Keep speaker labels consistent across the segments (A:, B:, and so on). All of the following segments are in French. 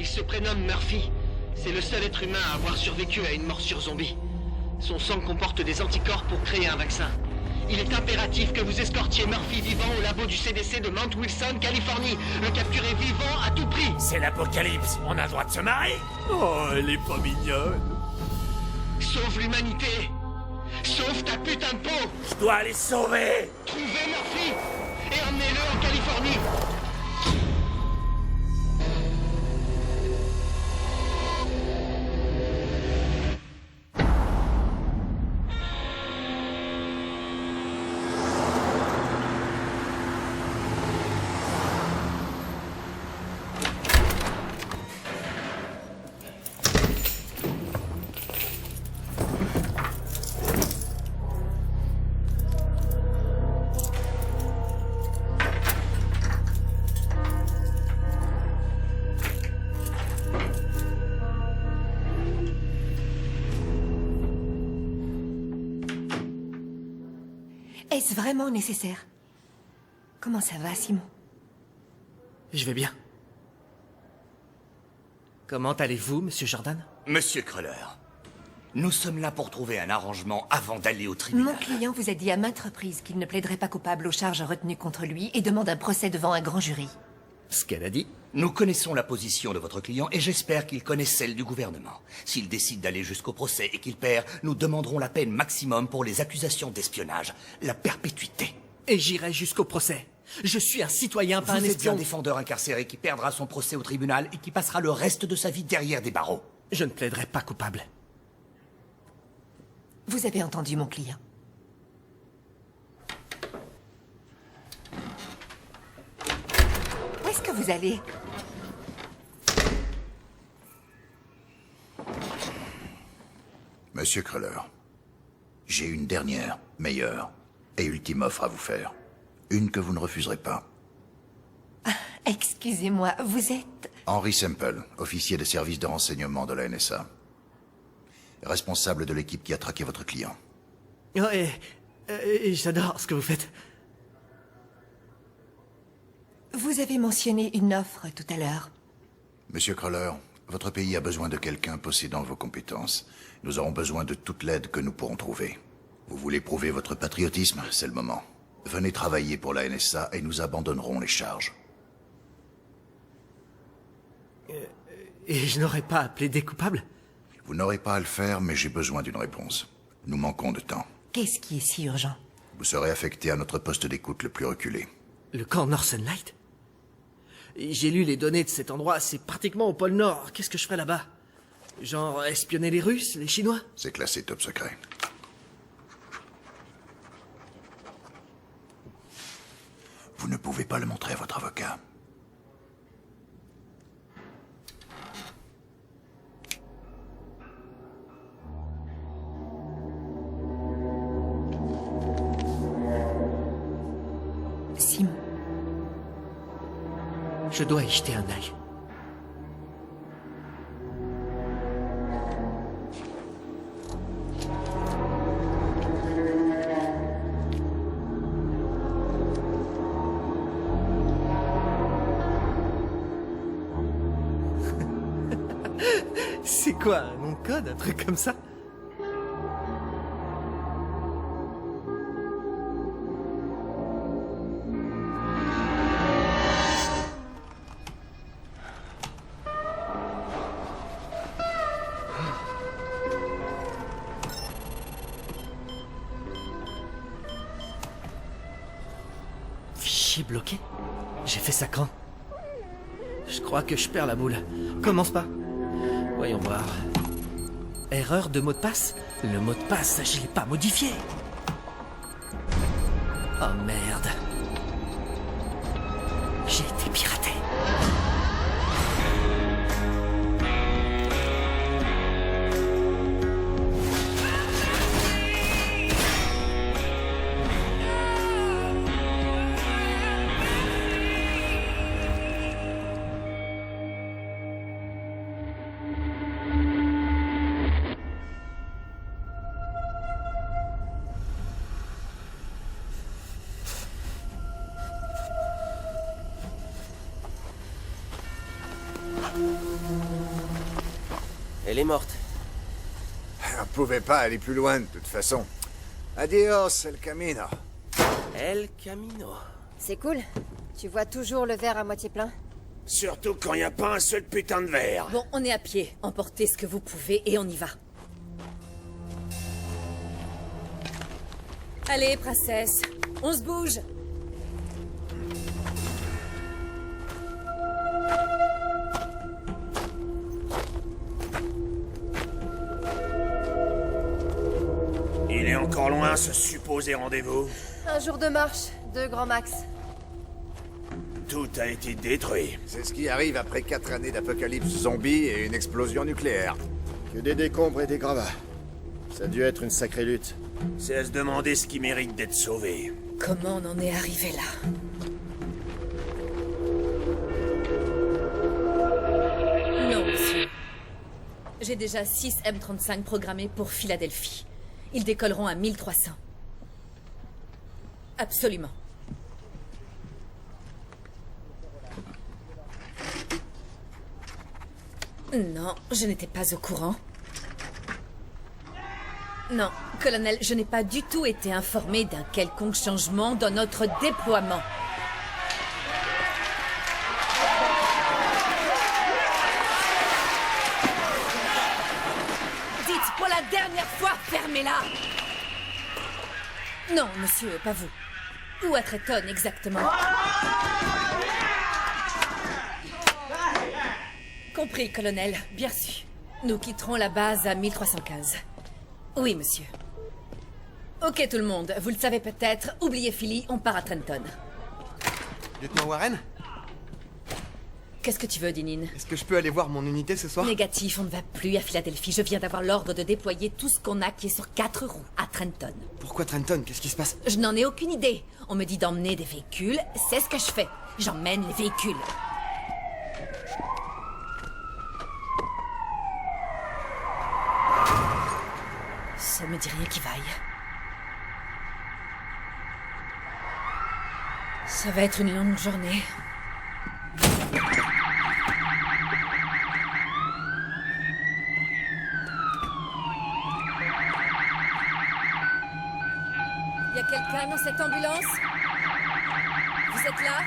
A: Il se prénomme Murphy. C'est le seul être humain à avoir survécu à une morsure zombie. Son sang comporte des anticorps pour créer un vaccin. Il est impératif que vous escortiez Murphy vivant au labo du CDC de Mount Wilson, Californie. Le capturer vivant à tout prix.
B: C'est l'apocalypse, on a le droit de se marrer.
C: Oh, elle est pas mignonne.
A: Sauve l'humanité. Sauve ta putain de peau.
B: Je dois aller sauver.
A: Trouvez Murphy et emmenez-le en Californie.
D: Est-ce vraiment nécessaire? Comment ça va, Simon?
E: Je vais bien. Comment allez-vous, Monsieur Jordan?
B: Monsieur Cruller, nous sommes là pour trouver un arrangement avant d'aller au tribunal.
D: Mon client vous a dit à maintes reprises qu'il ne plaiderait pas coupable aux charges retenues contre lui et demande un procès devant un grand jury.
E: Ce qu'elle a dit?
B: Nous connaissons la position de votre client et j'espère qu'il connaît celle du gouvernement. S'il décide d'aller jusqu'au procès et qu'il perd, nous demanderons la peine maximum pour les accusations d'espionnage, la perpétuité.
E: Et j'irai jusqu'au procès. Je suis un citoyen, pas un
B: Vous êtes
E: espion.
B: un défendeur incarcéré qui perdra son procès au tribunal et qui passera le reste de sa vie derrière des barreaux.
E: Je ne plaiderai pas coupable.
D: Vous avez entendu mon client. Où est-ce que vous allez?
F: Monsieur Cruller, j'ai une dernière, meilleure et ultime offre à vous faire. Une que vous ne refuserez pas.
D: Excusez-moi, vous êtes...
F: Henry Semple, officier de service de renseignement de la NSA. Responsable de l'équipe qui a traqué votre client.
E: Ouais, j'adore ce que vous faites.
D: Vous avez mentionné une offre tout à l'heure.
F: Monsieur Cruller, votre pays a besoin de quelqu'un possédant vos compétences. Nous aurons besoin de toute l'aide que nous pourrons trouver. Vous voulez prouver votre patriotisme? C'est le moment. Venez travailler pour la NSA et nous abandonnerons les charges.
E: Et je n'aurais pas plaidé coupable?
F: Vous n'aurez pas à le faire, mais j'ai besoin d'une réponse. Nous manquons de temps.
D: Qu'est-ce qui est si urgent?
F: Vous serez affecté à notre poste d'écoute le plus reculé.
E: Le camp Northern Light? J'ai lu les données de cet endroit, c'est pratiquement au pôle Nord. Qu'est-ce que je ferais là-bas? Genre espionner les Russes, les Chinois?
F: C'est classé top secret. Vous ne pouvez pas le montrer à votre avocat.
D: Simon.
E: Je dois y jeter un œil. C'est quoi, un nom de code, un truc comme ça? Fichier bloqué? J'ai fait ça quand? Je crois que je perds la boule. Commence pas. Voyons voir. Erreur de mot de passe? Le mot de passe, je l'ai pas modifié. Oh merde. J'ai été piraté. Elle est morte.
G: On pouvait pas aller plus loin de toute façon. Adios, el camino.
E: El Camino.
H: C'est cool. Tu vois toujours le verre à moitié plein?
C: Surtout quand y a pas un seul putain de verre.
I: Bon, on est à pied. Emportez ce que vous pouvez et on y va. Allez, princesse. On se bouge.
C: Il est encore loin ce supposé rendez-vous.
H: Un jour de marche, 2 grands max.
C: Tout a été détruit.
G: C'est ce qui arrive après 4 années d'apocalypse zombie et une explosion nucléaire.
J: Que des décombres et des gravats. Ça a dû être une sacrée lutte.
C: C'est à se demander ce qui mérite d'être sauvé.
I: Comment on en est arrivé là? Non, monsieur. J'ai déjà 6 M35 programmés pour Philadelphie. Ils décolleront à 1300. Absolument. Non, je n'étais pas au courant. Non, colonel, je n'ai pas du tout été informé d'un quelconque changement dans notre déploiement. Dites pour la dernière fois, fermez-la! Non, monsieur, pas vous. Où à Trenton, exactement? Compris, colonel. Bien reçu. Nous quitterons la base à 1315. Oui, monsieur. Ok, tout le monde. Vous le savez peut-être. Oubliez Philly, on part à Trenton.
K: Lieutenant Warren?
I: Qu'est-ce que tu veux, Dinine?
K: Est-ce que je peux aller voir mon unité ce soir?
I: Négatif, on ne va plus à Philadelphie. Je viens d'avoir l'ordre de déployer tout ce qu'on a qui est sur 4 roues à Trenton.
K: Pourquoi Trenton? Qu'est-ce qui se passe?
I: Je n'en ai aucune idée. On me dit d'emmener des véhicules. C'est ce que je fais. J'emmène les véhicules. Ça me dit rien qui vaille. Ça va être une longue journée. Y a quelqu'un dans cette ambulance? Vous êtes là?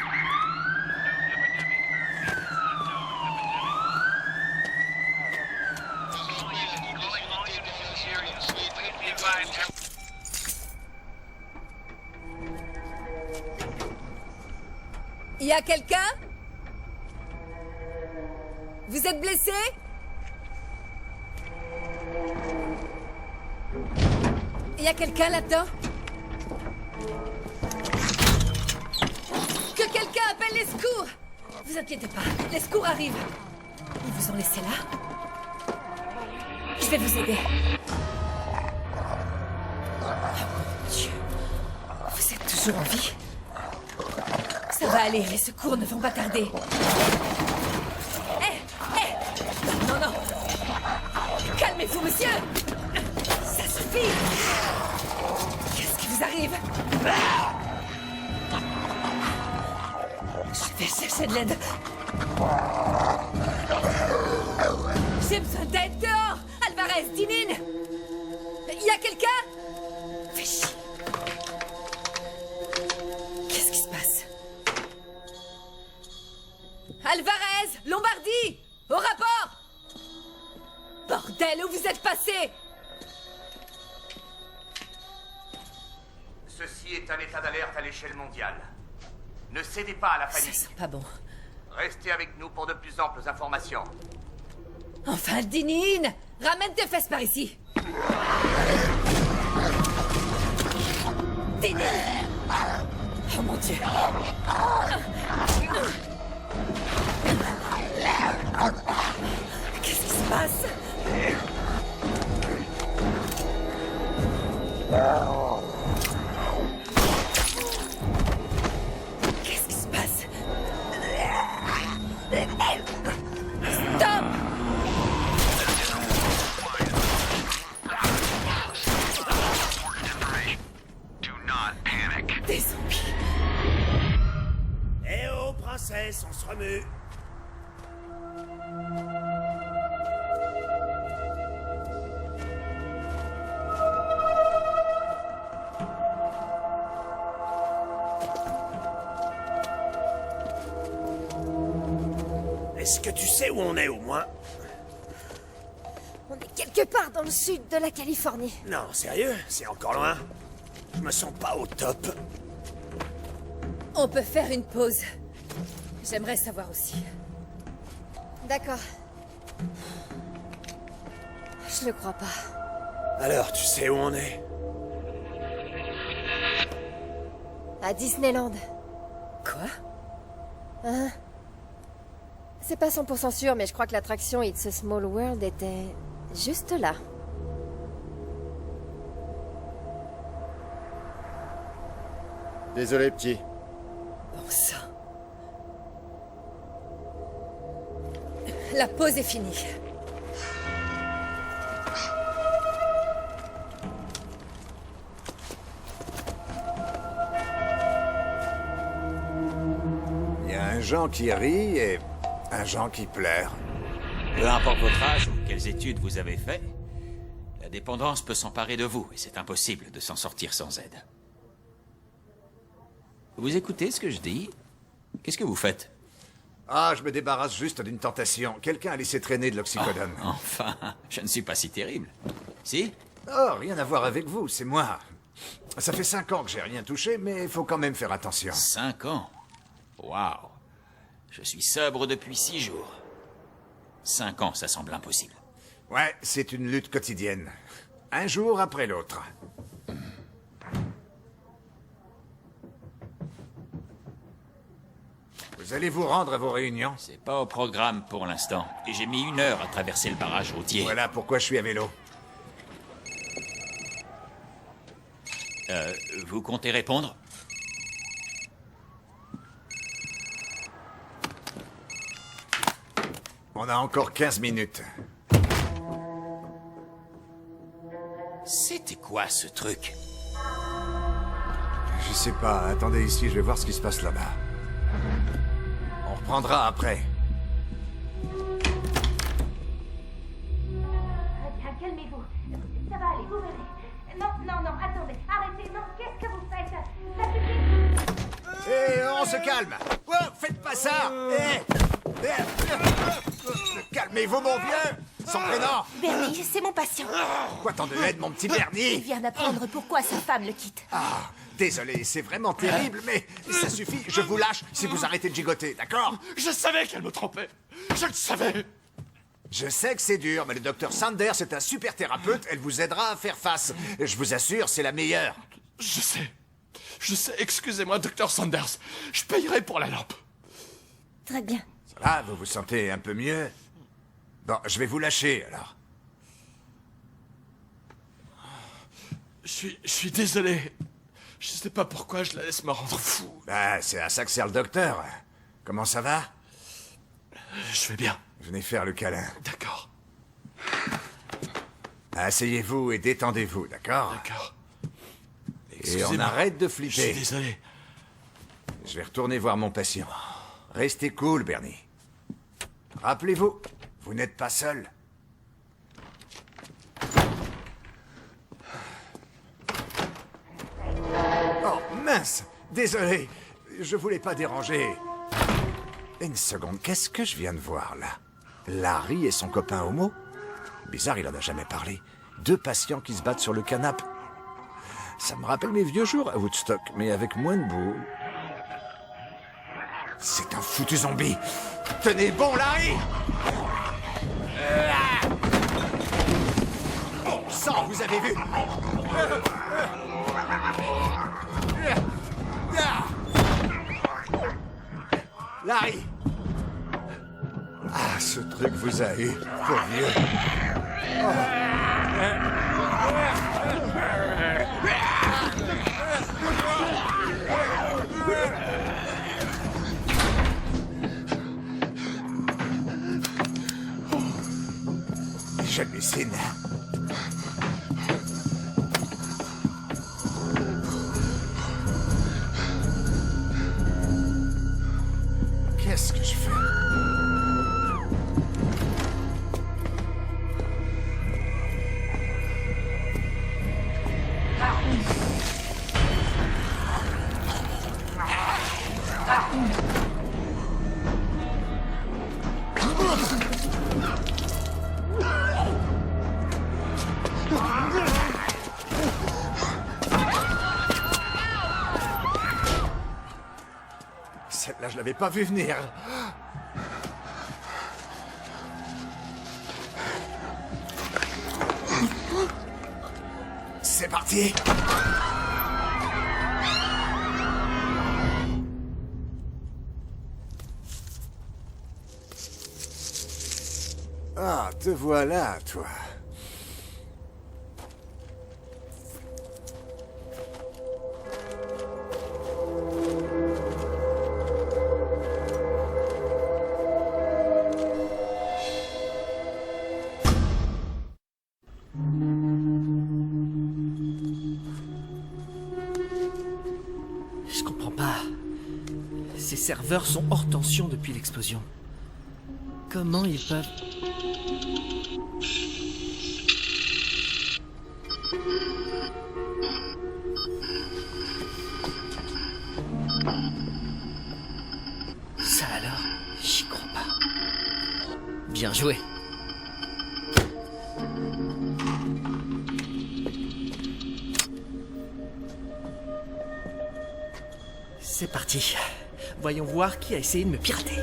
I: Y a quelqu'un? Vous êtes blessé? Y a quelqu'un là-dedans? Que quelqu'un appelle les secours! Vous inquiétez pas, les secours arrivent. Ils vous ont laissé là? Je vais vous aider. Oh mon Dieu. Vous êtes toujours en vie? Ça va aller, les secours ne vont pas tarder. Non, non. Calmez-vous, monsieur. Ça suffit. Qu'est-ce qui vous arrive? Je vais chercher de l'aide. J'ai besoin d'aide dehors. Alvarez, Dinine. Y a quelqu'un? Fais chier. Qu'est-ce qui se passe? Alvarez, Lombardie, au rapport! Bordel, où vous êtes passé?
B: Ceci est un état d'alerte à l'échelle mondiale. Ne cédez pas à la
I: Ça
B: panique.
I: sent pas bon.
B: Restez avec nous pour de plus amples informations.
I: Enfin, Dinine, ramène tes fesses par ici. Dinine! Oh mon Dieu! Qu'est-ce qui se passe? Qu'est-ce qui se passe? Stop! Des zombies.
C: Eh oh, princesse, on se remue. Est-ce que tu sais où on est au moins?
H: On est quelque part dans le sud de la Californie.
C: Non, sérieux? C'est encore loin? Je me sens pas au top.
I: On peut faire une pause. J'aimerais savoir aussi.
H: D'accord. Je le crois pas.
C: Alors, tu sais où on est?
H: À Disneyland.
I: Quoi?
H: Hein? C'est pas 100% sûr, mais je crois que l'attraction It's a Small World était juste là.
J: Désolé, petit.
I: Bon sang. La pause est finie.
G: Il y a un Jean qui rit et un Jean qui pleure.
L: Peu importe votre âge ou quelles études vous avez fait, la dépendance peut s'emparer de vous et c'est impossible de s'en sortir sans aide. Vous écoutez ce que je dis? Qu'est-ce que vous faites?
G: Ah, je me débarrasse juste d'une tentation. Quelqu'un a laissé traîner de l'oxycodone.
L: Oh, enfin, je ne suis pas si terrible. Si?
G: Oh, rien à voir avec vous, c'est moi. Ça fait 5 ans que j'ai rien touché, mais il faut quand même faire attention.
L: 5 ans? Waouh. Je suis sobre depuis 6 jours. 5 ans, ça semble impossible.
G: Ouais, c'est une lutte quotidienne. Un jour après l'autre. Vous allez vous rendre à vos réunions?
L: C'est pas au programme pour l'instant. Et j'ai mis 1 heure à traverser le barrage routier.
G: Voilà pourquoi je suis à vélo.
L: Vous comptez répondre?
G: On a encore 15 minutes.
L: C'était quoi ce truc?
G: Je sais pas, attendez ici, je vais voir ce qui se passe là-bas. On reprendra après.
M: Très bien, calmez-vous. Ça va aller, vous verrez. Non, non, non, attendez, arrêtez, non, qu'est-ce que vous faites? Ça suffit.
G: Hé, on se calme. Oh, faites pas ça. Calmez-vous, mon vieux. Son prénom.
D: Bernie, c'est mon patient.
G: Quoi tant de haine, mon petit Bernie?
D: Il vient d'apprendre pourquoi sa femme le quitte.
G: Ah, désolé, c'est vraiment terrible, mais ça suffit, je vous lâche si vous arrêtez de gigoter, d'accord?
C: Je savais qu'elle me trompait. Je le savais.
G: Je sais que c'est dur, mais le docteur Sanders est un super thérapeute, elle vous aidera à faire face. Et je vous assure, c'est la meilleure.
C: Je sais, excusez-moi, docteur Sanders. Je payerai pour la lampe.
H: Très bien.
G: Ça va, vous vous sentez un peu mieux? Bon, je vais vous lâcher, alors.
C: Je suis désolé. Je sais pas pourquoi je la laisse me rendre fou.
G: Bah, c'est à ça que sert le docteur. Comment ça va?
C: Je vais bien.
G: Venez faire le câlin.
C: D'accord.
G: Asseyez-vous et détendez-vous, d'accord?
C: D'accord.
G: Et on arrête de
C: Je
G: flipper.
C: suis désolé.
G: Je vais retourner voir mon patient. Restez cool, Bernie. Rappelez-vous, vous n'êtes pas seul. Oh, mince! Désolé, je voulais pas déranger. Une seconde, qu'est-ce que je viens de voir, là? Larry et son copain homo? Bizarre, il en a jamais parlé. 2 patients qui se battent sur le canapé. Ça me rappelle mes vieux jours à Woodstock, mais avec moins de boue. C'est un foutu zombie. Tenez bon, Larry! Oh, sang, vous avez vu? Larry! Ah, ce truc vous a eu, pour vieux. J'hallucine. Qu'est-ce que je fais? l'avais pas vu venir. C'est parti. Ah, te voilà, toi.
E: Je comprends pas. Ces serveurs sont hors tension depuis l'explosion. Comment ils peuvent... Ça alors, j'y crois pas. Bien joué. C'est parti. Voyons voir qui a essayé de me pirater.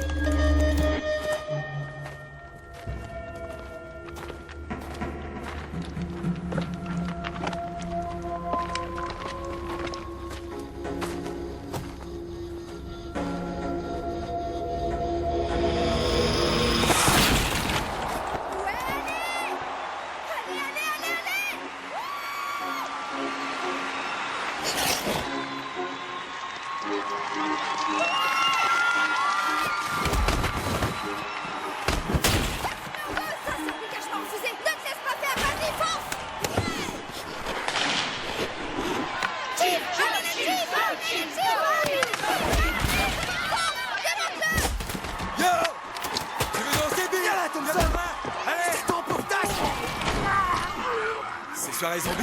G: Soirée zombie?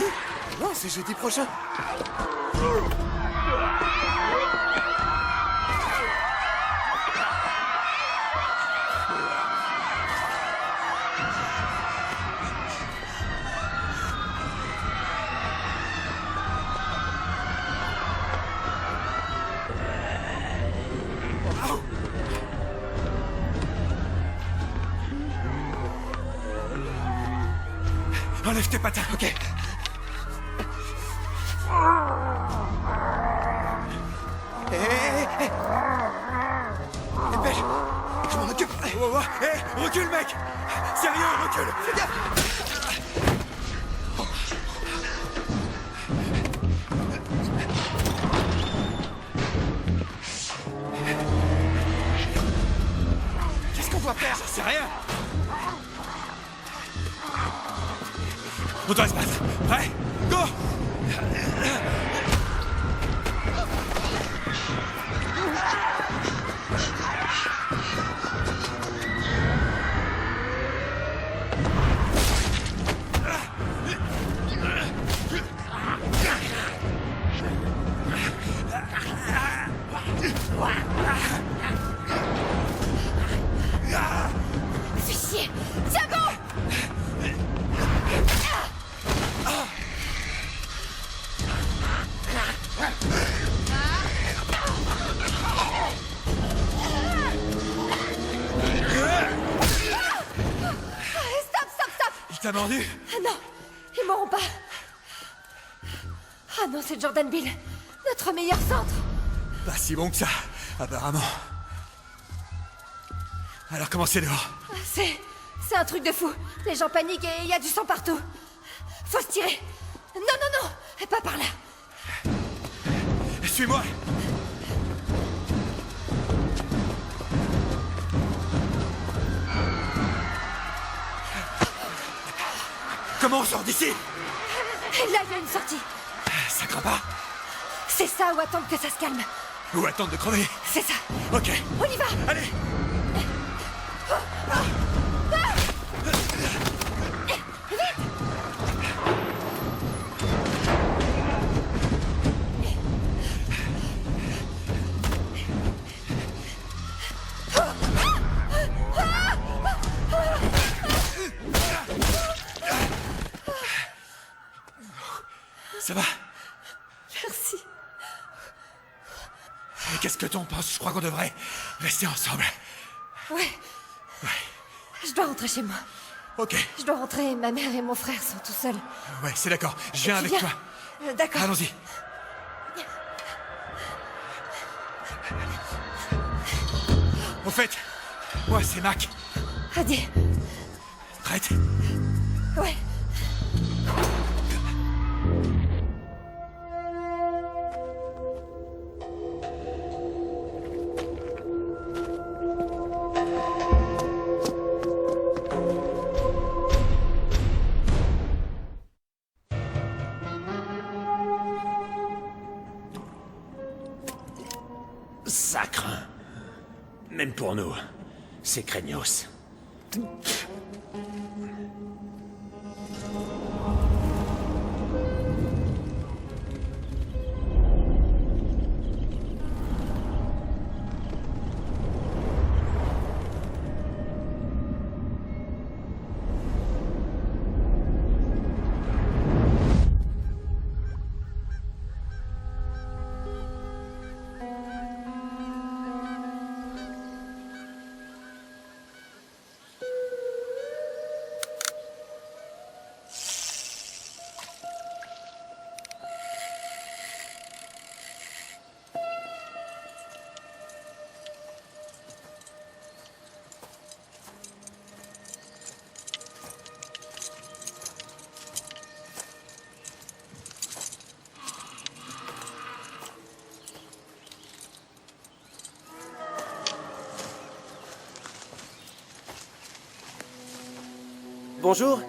G: Non, c'est jeudi prochain.
C: Enlève tes patins, ok. Hé, dépêche. Je m'en occupe. Hé, recule, mec. Sérieux, recule. Fais gaffe. Qu'est-ce qu'on doit faire? Ça sert à rien. On doit se battre. Prêt? Go!
H: Fais chier! Tiens bon!
C: Il t'a mordu?
H: Ah non, ils m'auront pas. Ah non, c'est Jordan Bill, notre meilleur centre.
C: Pas si bon que ça, apparemment. Alors comment c'est dehors?
H: C'est un truc de fou. Les gens paniquent et il y a du sang partout. Faut se tirer. Non, non, non, pas par là.
C: Suis-moi. Comment on sort d'ici?
H: Là, il y a une sortie.
C: Ça craint pas?
H: C'est ça ou attendre que ça se calme.
C: Ou attendre de crever?
H: C'est ça.
C: Ok.
H: On y va.
C: Allez. Ça va?
H: Merci.
C: qu'est-ce que t'en penses? Je crois qu'on devrait rester ensemble.
H: Ouais. Je dois rentrer chez moi.
C: Ok.
H: Je dois rentrer, ma mère et mon frère sont tout seuls.
C: Ouais, c'est d'accord. Je viens
H: Tu
C: avec
H: viens
C: toi.
H: D'accord.
C: Allons-y. Au fait, moi c'est Mac.
H: Adi.
C: Prête?
H: Ouais.
G: Ça craint. Même pour nous. C'est craignos.
E: Bonjour.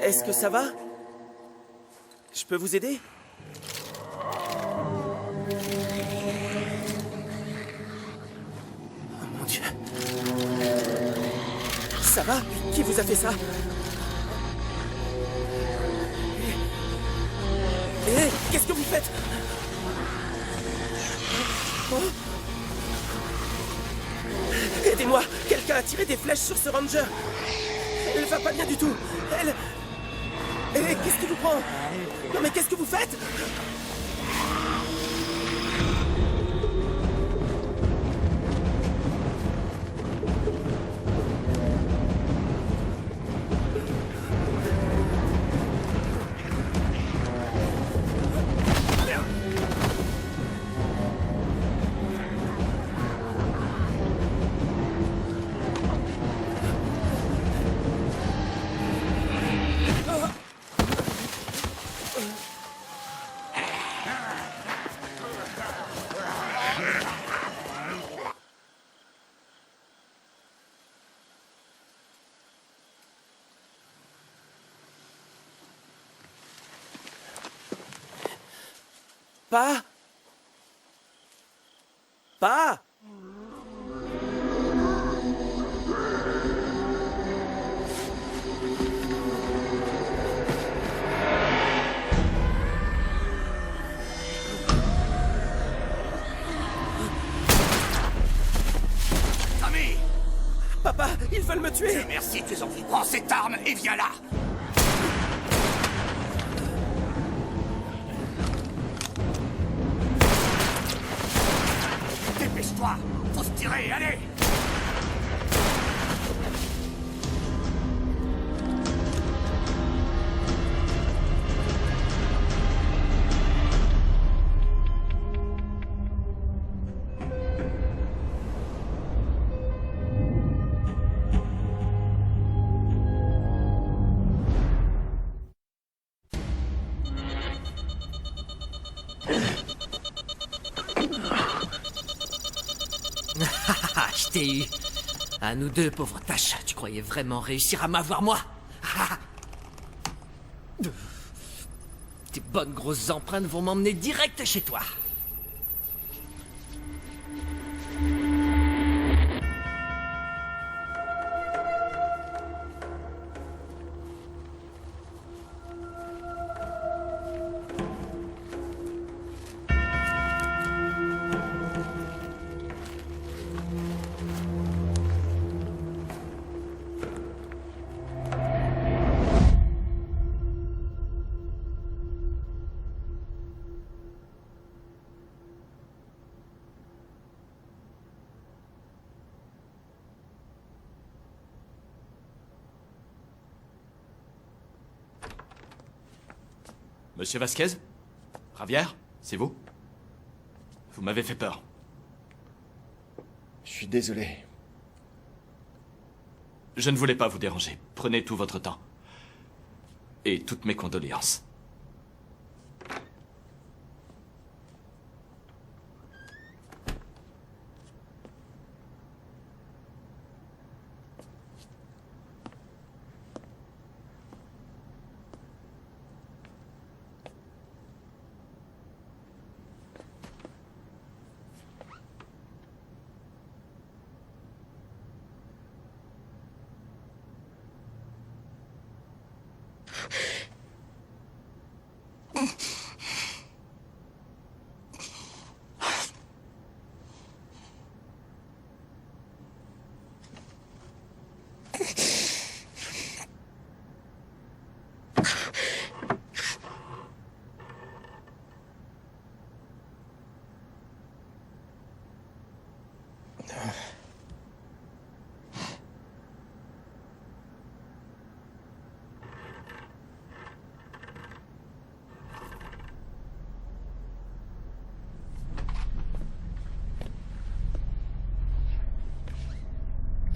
E: Est-ce que ça va? Je peux vous aider? Oh mon Dieu. Ça va? Qui vous a fait ça? Hé, qu'est-ce que vous faites? Oh. Aidez-moi! Quelqu'un a tiré des flèches sur ce ranger! Elle va pas bien du tout! Elle... Hé, qu'est-ce qui vous prend? Non mais qu'est-ce que vous faites? Pas. Pas.
B: Tommy!
E: Papa, ils veulent me tuer!
B: Dieu merci, tu es en vie. Prends cette arme et viens là! Dépêche-toi! Faut se tirer, allez!
E: Je t'ai eu. À nous deux, pauvre tâche. Tu croyais vraiment réussir à m'avoir, moi? Tes bonnes grosses empreintes vont m'emmener direct chez toi.
C: Monsieur Vasquez? Javier? C'est vous? Vous m'avez fait peur.
J: Je suis désolé.
C: Je ne voulais pas vous déranger. Prenez tout votre temps. Et toutes mes condoléances.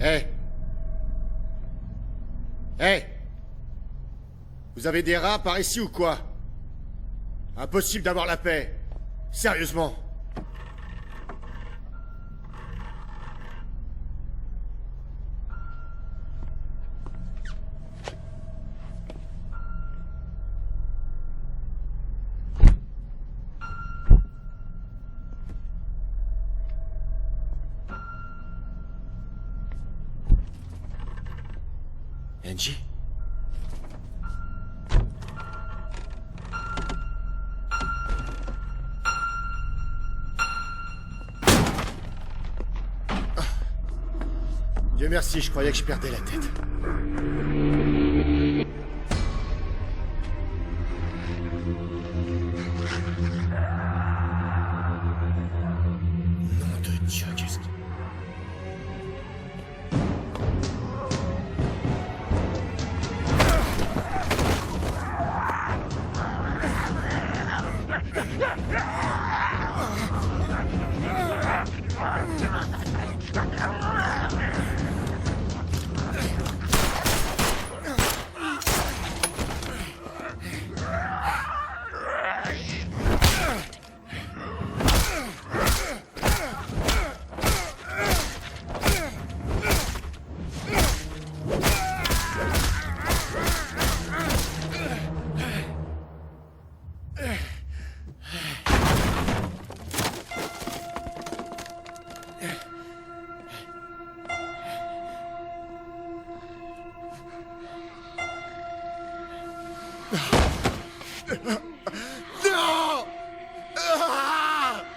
J: Hé! Hé! Vous avez des rats par ici ou quoi? Impossible d'avoir la paix. Sérieusement.
K: Angie?
J: Dieu merci, je croyais que je perdais la tête.
K: Nom de Dieu, qu'est-ce que...
J: Non! Ah!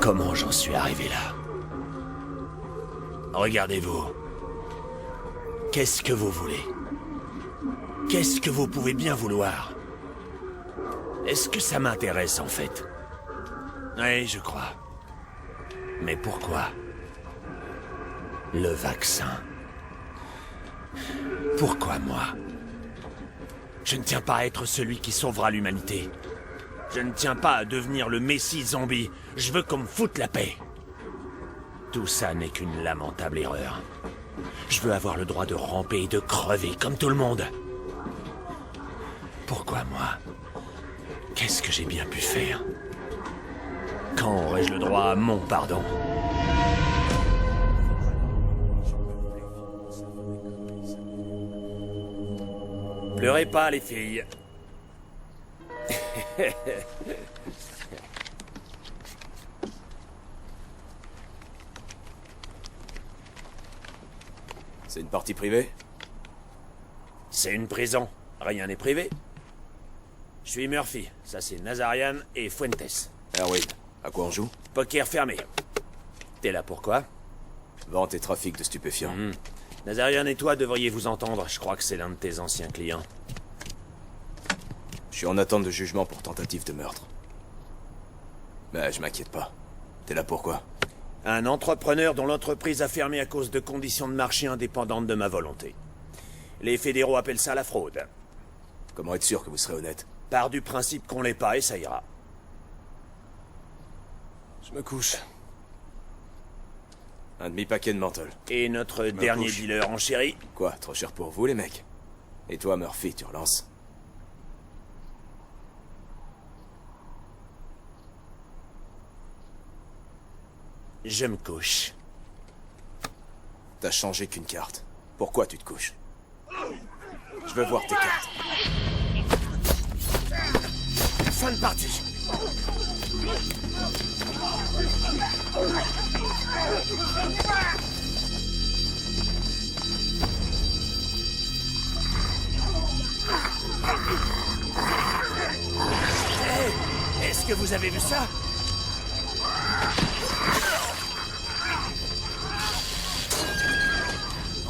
N: Comment j'en suis arrivé là? Regardez-vous. Qu'est-ce que vous voulez? Qu'est-ce que vous pouvez bien vouloir? Est-ce que ça m'intéresse en fait? Oui, je crois. Mais pourquoi? Le vaccin. Pourquoi moi? Je ne tiens pas à être celui qui sauvera l'humanité. Je ne tiens pas à devenir le messie zombie. Je veux qu'on me foute la paix. Tout ça n'est qu'une lamentable erreur. Je veux avoir le droit de ramper et de crever comme tout le monde. Pourquoi moi? Qu'est-ce que j'ai bien pu faire? Quand aurai-je le droit à mon pardon? Pleurez pas, les filles.
O: C'est une partie privée?
N: C'est une prison. Rien n'est privé. Je suis Murphy. Ça, c'est Nazarian et Fuentes.
O: Erwin, à quoi on joue?
N: Poker fermé. T'es là pourquoi?
O: Vente et trafic de stupéfiants.
N: Nazarian et toi devriez vous entendre. Je crois que c'est l'un de tes anciens clients.
O: Je suis en attente de jugement pour tentative de meurtre. Mais je m'inquiète pas. T'es là pourquoi?
N: Un entrepreneur dont l'entreprise a fermé à cause de conditions de marché indépendantes de ma volonté. Les fédéraux appellent ça la fraude.
O: Comment être sûr que vous serez honnête?
N: Pars du principe qu'on l'est pas et ça ira.
O: Je me couche. Un demi-paquet de menthol.
N: Et notre dernier dealer en chéri?
O: Quoi, trop cher pour vous les mecs? Et toi Murphy, tu relances?
N: Je me couche.
O: T'as changé qu'une carte. Pourquoi tu te couches? Je veux voir tes cartes.
N: Fin de partie. Hey, est-ce que vous avez vu ça?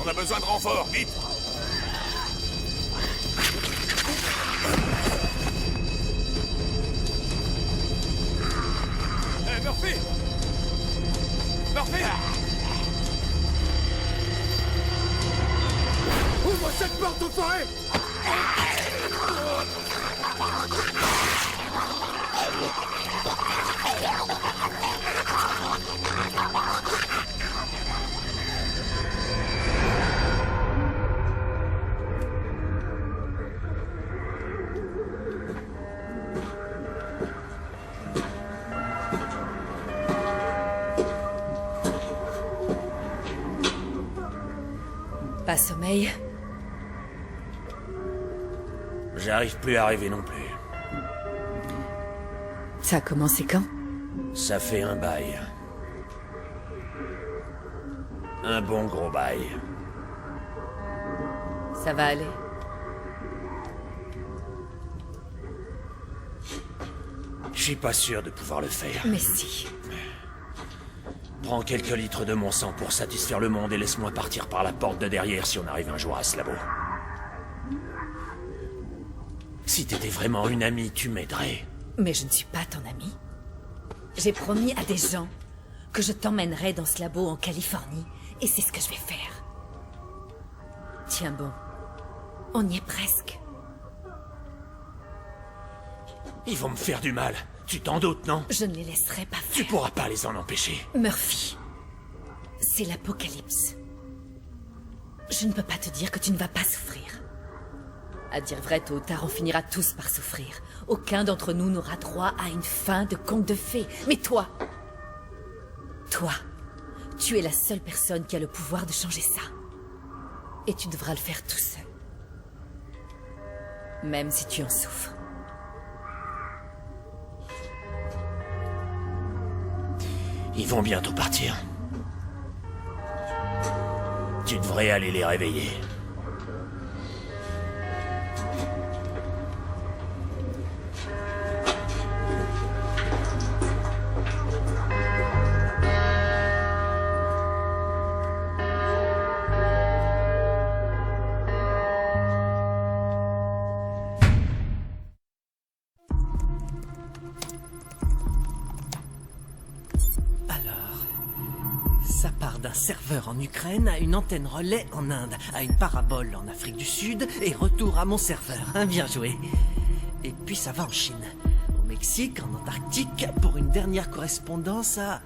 P: On a besoin de renfort, vite! Hé, Murphy! Murphy! Ouvre cette porte au forêt!
I: Pas sommeil?
N: J'arrive plus à rêver non plus.
I: Ça a commencé quand?
N: Ça fait un bail. Un bon gros bail.
I: Ça va aller?
N: Je suis pas sûr de pouvoir le faire.
I: Mais si.
N: Prends quelques litres de mon sang pour satisfaire le monde et laisse-moi partir par la porte de derrière si on arrive un jour à ce labo. Si t'étais vraiment une amie, tu m'aiderais.
I: Mais je ne suis pas ton ami. J'ai promis à des gens que je t'emmènerais dans ce labo en Californie, et c'est ce que je vais faire. Tiens bon, on y est presque.
N: Ils vont me faire du mal. Tu t'en doutes, non?
I: Je ne les laisserai pas faire.
N: Tu pourras pas les en empêcher.
I: Murphy, c'est l'apocalypse. Je ne peux pas te dire que tu ne vas pas souffrir. À dire vrai, tôt ou tard, on finira tous par souffrir. Aucun d'entre nous n'aura droit à une fin de conte de fées. Mais toi, tu es la seule personne qui a le pouvoir de changer ça. Et tu devras le faire tout seul. Même si tu en souffres.
N: Ils vont bientôt partir. Tu devrais aller les réveiller.
E: part d'un serveur en Ukraine à une antenne relais en Inde, à une parabole en Afrique du Sud, et retour à mon serveur. Hein, bien joué. Et puis ça va en Chine, au Mexique, en Antarctique, pour une dernière correspondance à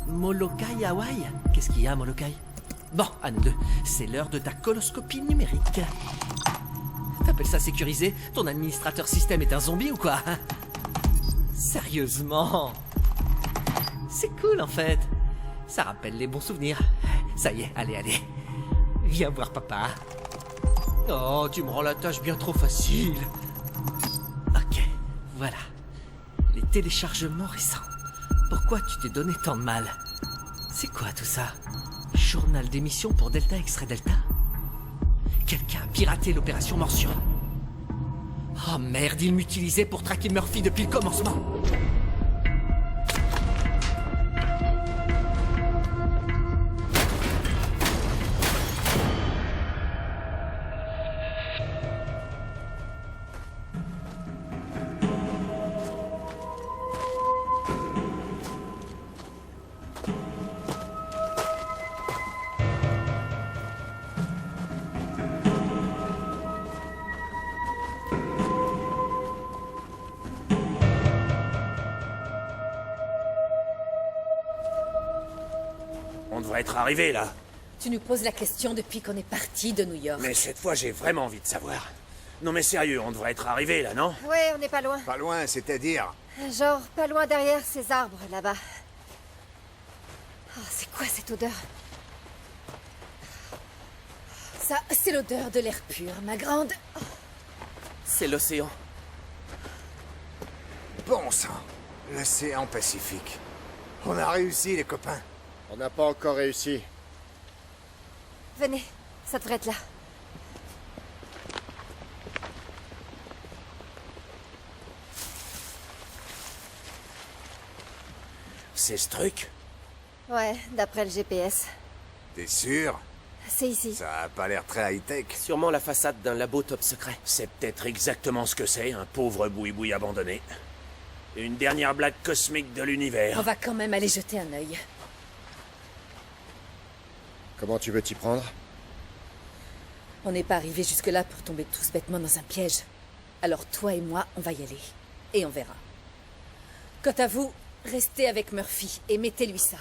E: Molokai, Hawaï. Qu'est-ce qu'il y a à Molokai? Bon, à nous deux, c'est l'heure de ta coloscopie numérique. T'appelles ça sécurisé? Ton administrateur système est un zombie ou quoi? Sérieusement? C'est cool en fait. Ça rappelle les bons souvenirs. Ça y est, allez. Viens voir papa. Oh, tu me rends la tâche bien trop facile. Ok, voilà. Les téléchargements récents. Pourquoi tu t'es donné tant de mal? C'est quoi tout ça? Journal d'émission pour Delta Extrait Delta? Quelqu'un a piraté l'opération Morsure. Oh merde, il m'utilisait pour traquer Murphy depuis le commencement.
N: On devrait être arrivé là.
I: Tu nous poses la question depuis qu'on est parti de New York.
N: Mais cette fois, j'ai vraiment envie de savoir. Non mais sérieux, on devrait être arrivé là, non?
H: Ouais, on n'est pas loin.
G: Pas loin, c'est-à-dire?
H: Genre, pas loin derrière ces arbres, là-bas. Oh, c'est quoi cette odeur?
I: Ça, c'est l'odeur de l'air pur, ma grande.
E: C'est l'océan.
G: Bon sang, l'océan Pacifique. On a réussi, les copains.
J: On n'a pas encore réussi.
H: Venez, ça devrait être là.
N: C'est ce truc?
H: Ouais, d'après le GPS.
G: T'es sûr?
H: C'est ici.
G: Ça a pas l'air très high-tech.
E: Sûrement la façade d'un labo top secret.
N: C'est peut-être exactement ce que c'est, un pauvre boui-boui abandonné. Une dernière blague cosmique de l'univers.
I: On va quand même aller jeter un œil.
J: Comment tu veux t'y prendre?
I: On n'est pas arrivé jusque-là pour tomber tous bêtement dans un piège. Alors toi et moi, on va y aller. Et on verra. Quant à vous, restez avec Murphy et mettez-lui ça.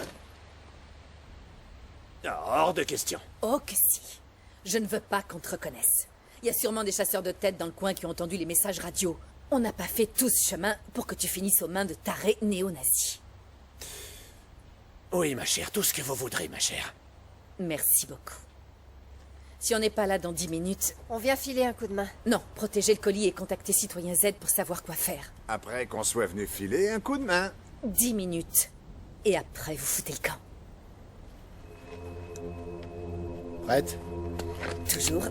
N: Hors de question.
I: Oh que si. Je ne veux pas qu'on te reconnaisse. Il y a sûrement des chasseurs de tête dans le coin qui ont entendu les messages radio. On n'a pas fait tout ce chemin pour que tu finisses aux mains de tarés néo-nazis.
N: Oui, ma chère, tout ce que vous voudrez, ma chère.
I: Merci beaucoup. Si on n'est pas là dans 10 minutes...
H: On vient filer un coup de main.
I: Non, protégez le colis et contactez Citoyen Z pour savoir quoi faire.
G: Après qu'on soit venu filer un coup de main.
I: 10 minutes. Et après, vous foutez le camp.
J: Prête?
I: Toujours.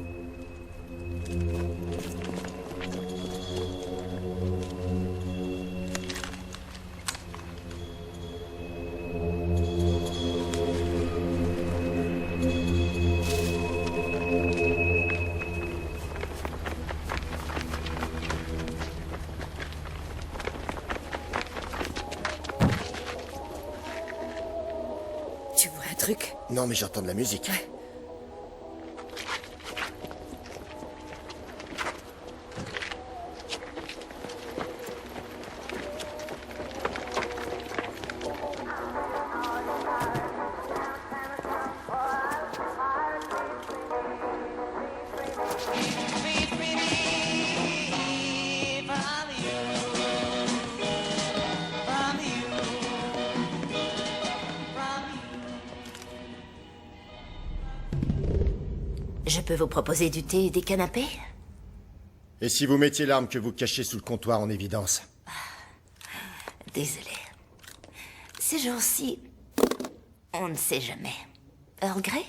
I: Tu vois un truc?
J: Non, mais j'entends de la musique.
I: Ouais.
Q: Je peux vous proposer du thé et des canapés?
J: Et si vous mettiez l'arme que vous cachez sous le comptoir en évidence?
Q: Désolé. Ces jours-ci, on ne sait jamais. Earl Grey?